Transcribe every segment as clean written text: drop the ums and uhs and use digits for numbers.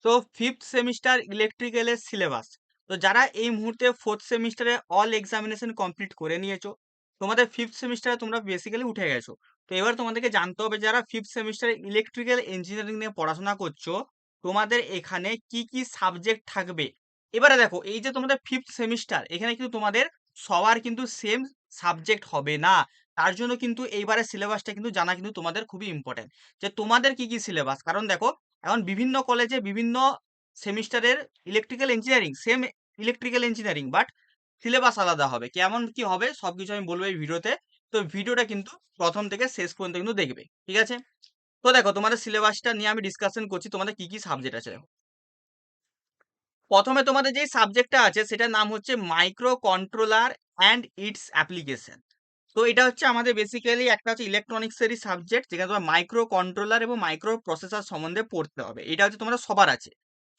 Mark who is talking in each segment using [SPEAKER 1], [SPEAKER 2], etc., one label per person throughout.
[SPEAKER 1] তো fifth semester ইলেকট্রিক্যালের syllabus, তো যারা এই মুহূর্তে ফোর্থ সেমিস্টারে অল এক্সামিনেশন কমপ্লিট করে নিয়েছো, তোমাদের ফিফথ সেমিস্টারে তোমরা বেসিক্যালি উঠে গেছো। তো এবার তোমাদেরকে জানতে হবে যারা ফিফথ সেমিস্টারে ইলেকট্রিক্যাল ইঞ্জিনিয়ারিং নিয়ে পড়াশোনা করছো, তোমাদের এখানে কি কি সাবজেক্ট থাকবে। এবারে দেখো, এই যে তোমাদের ফিফথ সেমিস্টার, এখানে কিন্তু তোমাদের সবার কিন্তু সেম সাবজেক্ট হবে না। তার জন্য কিন্তু এইবারে সিলেবাসটা কিন্তু জানা কিন্তু তোমাদের খুবই ইম্পর্টেন্ট, যে তোমাদের কি কি সিলেবাস। কারণ দেখো, এখন বিভিন্ন কলেজে বিভিন্ন সেমিস্টারের electrical engineering, same electrical engineering, but syllabus আলাদা হবে। কেমন কি হবে সবকিছু আমি বলবো এই ভিডিওতে। তো ভিডিওটা কিন্তু প্রথম থেকে শেষ পর্যন্ত কিন্তু দেখবে, ঠিক আছে? তো দেখো, তোমাদের সিলেবাসটা নিয়ে আমি ডিসকাশন করছি, তোমাদের কি কি সাবজেক্ট আছে। দেখো, প্রথমে তোমাদের যে সাবজেক্টটা আছে সেটার নাম হচ্ছে micro controller and it's application. তো এটা হচ্ছে আমাদের বেসিক্যালি একটা হচ্ছে ইলেকট্রনিক্সেরই সাবজেক্ট, যেখানে তোমার মাইক্রো কন্ট্রোলার এবং মাইক্রো প্রসেসর সম্বন্ধে পড়তে হবে। এটা হচ্ছে তোমাদের সবার আছে,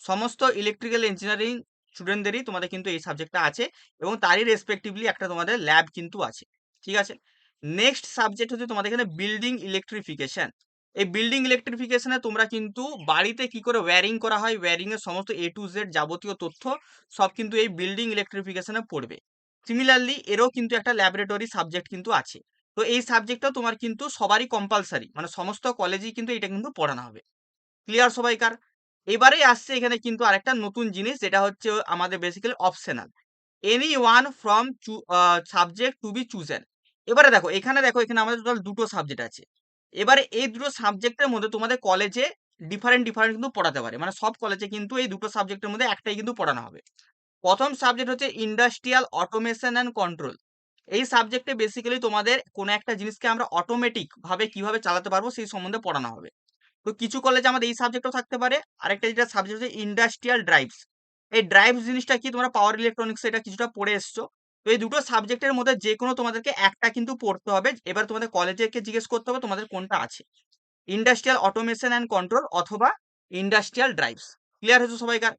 [SPEAKER 1] সমস্ত ইলেকট্রিক্যাল ইঞ্জিনিয়ারিং স্টুডেন্টদেরই তোমাদের কিন্তু এই সাবজেক্টটা আছে, এবং তারই রেসপেক্টিভলি একটা তোমাদের ল্যাব কিন্তু আছে, ঠিক আছে? নেক্সট সাবজেক্ট হচ্ছে তোমাদের এখানে বিল্ডিং ইলেকট্রিফিকেশন। এই বিল্ডিং ইলেকট্রিফিকেশনে তোমরা কিন্তু বাড়িতে কি করে ওয়্যারিং করা হয়, ওয়্যারিং এর সমস্ত এ টু জেড যাবতীয় তথ্য সব কিন্তু এই বিল্ডিং ইলেকট্রিফিকেশনে পড়বে। সিমিলারলি এরও কিন্তু একটা ল্যাবরেটরি সাবজেক্ট কিন্তু আছে। তো এই সাবজেক্টটাও তোমার কিন্তু সবারই কম্পালসারি, মানে সমস্ত কলেজেই কিন্তু এটা কিন্তু পড়ানো হবে। ক্লিয়ার সবাইকার? এবারে আসছে এখানে কিন্তু আরেকটা নতুন জিনিস, যেটা হচ্ছে আমাদের basically optional, any one from subject to be chosen. এবারে দেখো, এখানে দেখো, এখানে আমাদের টোটাল দুটো সাবজেক্ট আছে। এবারে এই দুটো সাবজেক্টের মধ্যে তোমাদের কলেজে ডিফারেন্ট ডিফারেন্ট কিন্তু পড়াতে পারে, মানে সব কলেজে কিন্তু এই দুটো সাবজেক্টের মধ্যে একটাই কিন্তু পড়ানো হবে। প্রথম সাবজেক্ট হচ্ছে ইন্ডাস্ট্রিয়াল অটোমেশন অ্যান্ড কন্ট্রোল। এই সাবজেক্টে বেসিক্যালি তোমাদের কোনো একটা জিনিসকে আমরা অটোমেটিক ভাবে কিভাবে চালাতে পারবো সেই সম্বন্ধে পড়ানো হবে। তো কিছু কলেজে আমাদের এই সাবজেক্টও থাকতে পারে। আরেকটা যেটা সাবজেক্ট হচ্ছে ইন্ডাস্ট্রিয়াল ড্রাইভস। এই ড্রাইভস জিনিসটা কি, তোমরা পাওয়ার ইলেকট্রনিক্স এটা কিছুটা পড়ে এসছো। তো এই দুটো সাবজেক্টের মধ্যে যে কোনো তোমাদেরকে একটা কিন্তু পড়তে হবে। এবার তোমাদের কলেজেকে জিজ্ঞেস করতে হবে তোমাদের কোনটা আছে, ইন্ডাস্ট্রিয়াল অটোমেশন অ্যান্ড কন্ট্রোল অথবা ইন্ডাস্ট্রিয়াল ড্রাইভস। ক্লিয়ার হয়েছে সবাইকার?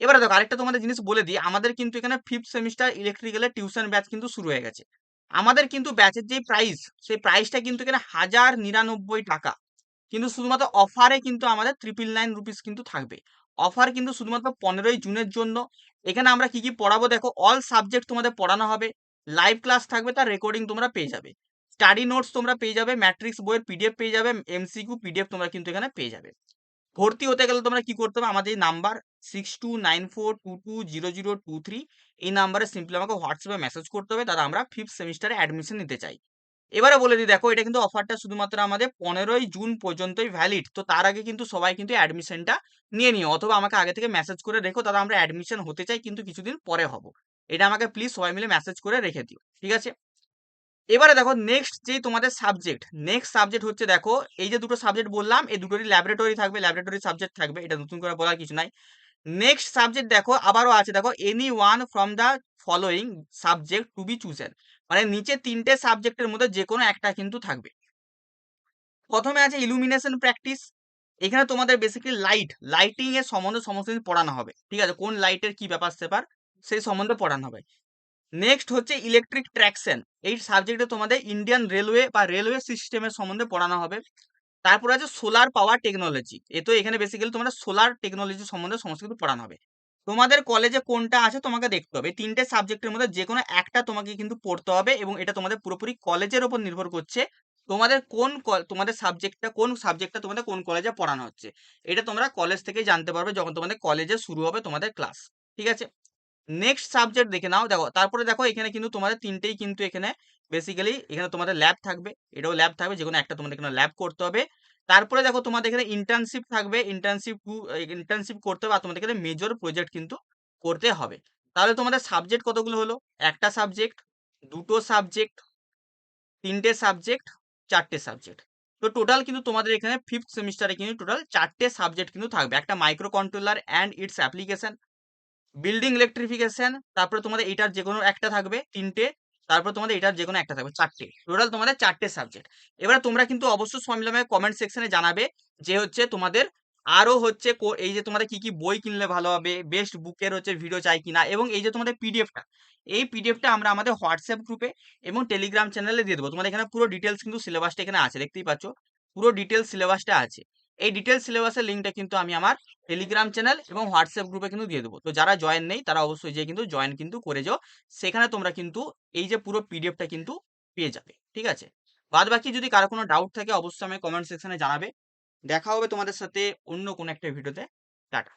[SPEAKER 1] এবারে দেখো, আরেকটা তোমাদের জিনিস বলে দিই, আমাদের কিন্তু এখানে ফিফথ সেমিস্টার ইলেকট্রিক্যালের টিউশন ব্যাচ কিন্তু শুরু হয়ে গেছে। আমাদের কিন্তু ব্যাচের যে প্রাইস, সেই প্রাইসটা কিন্তু এখানে 1099 টাকা। কিন্তু শুধুমাত্র অফারে কিন্তু আমাদের 999 রুপিস কিন্তু থাকবে। অফার কিন্তু শুধুমাত্র 15ই জুনের জন্য। এখানে আমরা কি কি পড়াবো দেখো, অল সাবজেক্ট তোমাদের পড়ানো হবে, লাইভ ক্লাস থাকবে, তার রেকর্ডিং তোমরা পেয়ে যাবে, স্টাডি নোটস তোমরা পেয়ে যাবে, ম্যাট্রিক্স বইয়ের পিডিএফ পেয়ে যাবে, এমসিকিউ পিডিএফ তোমরা কিন্তু এখানে পেয়ে যাবে। ভর্তি হতে গেলে তোমরা কি করতে হবে, আমাদের এই নাম্বার 6294220023, এই নাম্বারে সিম্পলি আমাকে হোয়াটসঅ্যাপে মেসেজ করতে হবে, দাদা আমরা ফিফথ সেমিস্টারে অ্যাডমিশন নিতে চাই। এবারে বলে দিই, দেখো এটা কিন্তু অফারটা শুধুমাত্র আমাদের 15ই জুন পর্যন্তই ভ্যালিড। তো তার আগে কিন্তু সবাই কিন্তু অ্যাডমিশনটা নিয়ে নিও, অথবা আমাকে আগে থেকে মেসেজ করে রেখো, দাদা আমরা অ্যাডমিশন হতে চাই কিন্তু কিছুদিন পরে হব। এটা আমাকে প্লিজ সবাই মিলে মেসেজ করে রেখে দিও, ঠিক আছে? এবারে দেখো, নেক্সট যে তোমাদের সাবজেক্ট, নেক্সট সাবজেক্ট হচ্ছে, দেখো এই যে দুটো সাবজেক্ট বললাম, এই দুটোরই ল্যাবরেটরি থাকবে, ল্যাবরেটরি সাবজেক্ট থাকবে, এটা নতুন করে বলার কিছু নাই। নেক্সট সাবজেক্ট দেখো আবারও আছে, দেখো any one from the following subject to be chosen. মানে নিচে তিনটে সাবজেক্টের মধ্যে যে কোনো একটা কিন্তু থাকবে। প্রথমে আছে ইলুমিনেশন প্র্যাকটিস। এখানে তোমাদের বেসিক্যালি লাইটিং এর সম্বন্ধে সমস্ত কিছু পড়ানো হবে, ঠিক আছে? কোন লাইটের কি ব্যাপার স্যাপার সেই সম্বন্ধে পড়ানো হবে। নেক্সট হচ্ছে ইলেকট্রিক ট্র্যাকশন। এই সাবজেক্টে তোমাদের ইন্ডিয়ান রেলওয়ে বা রেলওয়ে সিস্টেমের সম্বন্ধে পড়ানো হবে। তারপর আছে সোলার পাওয়ার টেকনোলজি। এ তো এখানে বেসিক্যালি তোমাদের সোলার টেকনোলজি সম্বন্ধে সমস্ত কিছু পড়ানো হবে। তোমাদের কলেজে কোনটা আছে তোমাকে দেখতে হবে, এই তিনটে সাবজেক্টের মধ্যে যে কোনো একটা তোমাকে কিন্তু পড়তে হবে, এবং এটা তোমাদের পুরোপুরি কলেজের ওপর নির্ভর করছে তোমাদের তোমাদের সাবজেক্টটা তোমাদের কোন কলেজে পড়ানো হচ্ছে। এটা তোমরা কলেজ থেকে জানতে পারবে যখন তোমাদের কলেজে শুরু হবে তোমাদের ক্লাস, ঠিক আছে? নেক্সট সাবজেক্ট দেখে নাও। দেখো তারপরে দেখো, এখানে কিন্তু তোমাদের তিনটেই কিন্তু এখানে বেসিক্যালি এখানে তোমাদের ল্যাব থাকবে, এটাও ল্যাব থাকবে, যে কোনো একটা তোমাদের এখানে ল্যাব করতে হবে। তারপরে দেখো তোমাদের এখানে ইন্টার্নশিপ থাকবে, ইন্টার্নশিপ করতে হবে, আর তোমাদের এখানে মেজর প্রজেক্ট কিন্তু করতে হবে। তাহলে তোমাদের সাবজেক্ট কতগুলো হলো, একটা সাবজেক্ট, দুটো সাবজেক্ট, তিনটে সাবজেক্ট, চারটে সাবজেক্ট। তো টোটাল কিন্তু তোমাদের এখানে ফিফথ সেমিস্টারে কিন্তু টোটাল চারটে সাবজেক্ট কিন্তু থাকবে, একটা micro controller and it's application, building electrification, তারপরে তোমাদের এটার যে কোনো একটা থাকবে, তিনটে, তারপর তোমাদের এটার যে কোনো একটা থাকবে, চারটে। টোটাল তোমাদের চারটে সাবজেক্ট। এবার তোমরা কিন্তু অবশ্যই সবাই মিলে কমেন্ট সেকশনে জানাবে যে হচ্ছে তোমাদের আরো হচ্ছে এই যে তোমাদের কি কি বই কিনলে ভালো হবে, বেস্ট বুকের হচ্ছে ভিডিও চাই কিনা, এবং এই যে তোমাদের পিডিএফটা, এই পিডিএফটা আমরা আমাদের হোয়াটসঅ্যাপ গ্রুপে এবং টেলিগ্রাম চ্যানেলে দিয়ে দেবো। তোমাদের এখানে পুরো ডিটেলস কিন্তু সিলেবাসটা এখানে আছে, দেখতেই পাচ্ছ পুরো ডিটেলস সিলেবাসটা আছে। এই ডিটেইলস সিলেবাসের লিঙ্কটা কিন্তু আমি আমার টেলিগ্রাম চ্যানেল এবং হোয়াটসঅ্যাপ গ্রুপে কিন্তু দিয়ে দেবো। তো যারা জয়েন নেই তারা অবশ্যই যেয়ে কিন্তু জয়েন কিন্তু করে যাও। সেখানে তোমরা কিন্তু এই যে পুরো পিডিএফটা কিন্তু পেয়ে যাবে। ঠিক আছে? বাদবাকি যদি কারো কোনো ডাউট থাকে অবশ্যই আমায় কমেন্ট সেকশনে জানাবে। দেখা হবে তোমাদের সাথে অন্য কোনো একটা ভিডিওতে। টাটা।